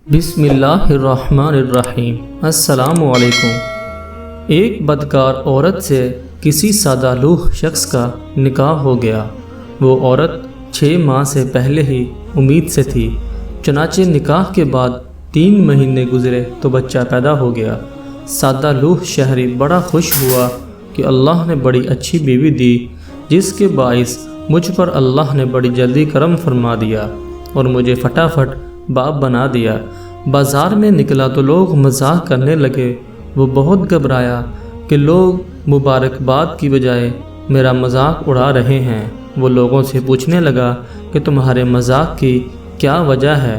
بسم اللہ الرحمن الرحیم۔ السلام علیکم۔ ایک بدکار عورت سے کسی سادہ لوح شخص کا نکاح ہو گیا۔ وہ عورت 6 ماہ سے پہلے ہی امید سے تھی، چنانچہ نکاح کے بعد 3 مہینے گزرے تو بچہ پیدا ہو گیا۔ سادہ لوح شہری بڑا خوش ہوا کہ اللہ نے بڑی اچھی بیوی دی، جس کے باعث مجھ پر اللہ نے بڑی جلدی کرم فرما دیا اور مجھے فٹافٹ باپ بنا دیا۔ بازار میں نکلا تو لوگ مذاق کرنے لگے۔ وہ بہت گھبرایا کہ لوگ مبارکباد کی بجائے میرا مذاق اڑا رہے ہیں۔ وہ لوگوں سے پوچھنے لگا کہ تمہارے مذاق کی کیا وجہ ہے؟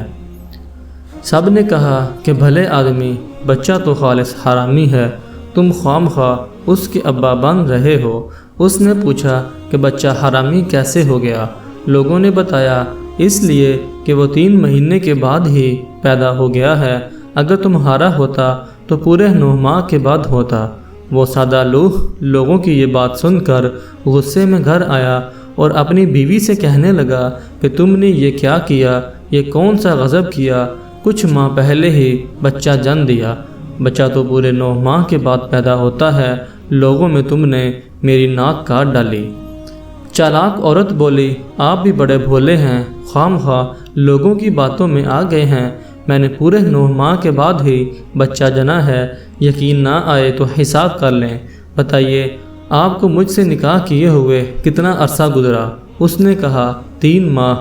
سب نے کہا کہ بھلے آدمی، بچہ تو خالص حرامی ہے، تم خواہ مخواہ اس کے ابا بن رہے ہو۔ اس نے پوچھا کہ بچہ حرامی کیسے ہو گیا؟ لوگوں نے بتایا اس لیے کہ وہ 3 مہینے کے بعد ہی پیدا ہو گیا ہے، اگر تمہارا ہوتا تو پورے 9 ماہ کے بعد ہوتا۔ وہ سادہ لوح لوگوں کی یہ بات سن کر غصے میں گھر آیا اور اپنی بیوی سے کہنے لگا کہ تم نے یہ کیا کیا؟ یہ کون سا غضب کیا؟ کچھ ماہ پہلے ہی بچہ جن دیا، بچہ تو پورے 9 ماہ کے بعد پیدا ہوتا ہے، لوگوں میں تم نے میری ناک کاٹ ڈالی۔ چالاک عورت بولی، آپ بھی بڑے بھولے ہیں، خواہ مخواہ لوگوں کی باتوں میں آ گئے ہیں، میں نے پورے 9 ماہ کے بعد ہی بچہ جنا ہے، یقین نہ آئے تو حساب کر لیں، بتائیے آپ کو مجھ سے نکاح کیے ہوئے کتنا عرصہ گزرا؟ اس نے کہا 3 ماہ۔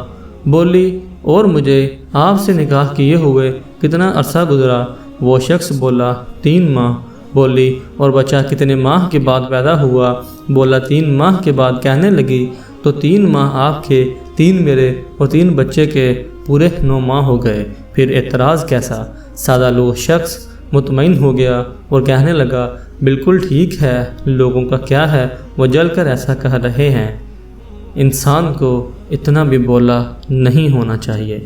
بولی، اور مجھے آپ سے نکاح کیے ہوئے کتنا عرصہ گزرا؟ وہ شخص بولا 3 ماہ۔ بولی، اور بچہ کتنے ماہ کے بعد پیدا ہوا؟ بولا 3 ماہ کے بعد۔ کہنے لگی تو 3 ماہ آپ کے، 3 میرے اور 3 بچے کے پورے 9 ماہ ہو گئے، پھر اعتراض کیسا؟ سادہ لوح شخص مطمئن ہو گیا اور کہنے لگا بالکل ٹھیک ہے، لوگوں کا کیا ہے، وہ جل کر ایسا کہہ رہے ہیں۔ انسان کو اتنا بھی بولا نہیں ہونا چاہیے۔